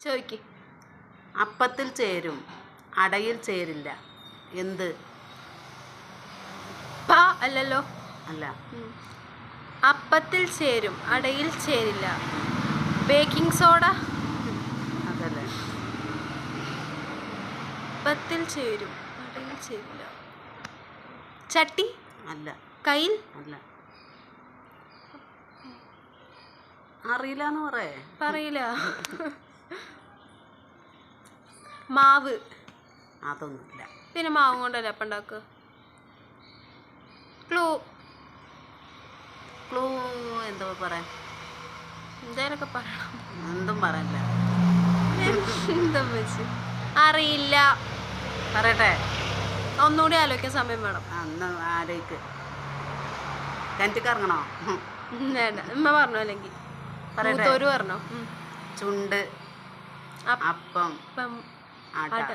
ചോദിക്ക്. അപ്പത്തിൽ ചേരും അടയിൽ ചേരില്ല എന്ത്? അല്ലല്ലോ. അല്ല. അപ്പത്തിൽ ചേരും അടയിൽ ചേരില്ല. Baking soda. അതല്ലേ. അപ്പത്തിൽ ചേരും അടയിൽ ചേരില്ല. ചട്ടി. അല്ല. കയ്യിൽ. അല്ല. അറിയില്ലാന്ന് പറയില്ല. മാവ്. അതൊന്നുമില്ല. പിന്നെ മാവും കൊണ്ടല്ലേ അപ്പം ഉണ്ടാക്കുക. ക്ലൂ എന്താ പറയാൻ? എന്തേലൊക്കെ പറയണം. എന്തും പറയല്ല. എന്താ വെച്ച് അറിയില്ല. പറയട്ടെ? ഒന്നുകൂടി ആലോചിക്കാൻ സമയം വേണം. അന്ന് ആലോചിക്ക്. കിണറ്റിക്ക് ഇറങ്ങണോ? വേണ്ട, ഉമ്മ പറഞ്ഞോ. അല്ലെങ്കിൽ മൂത്തോര് പറഞ്ഞോ. ചുണ്ട്, അപ്പം, അട.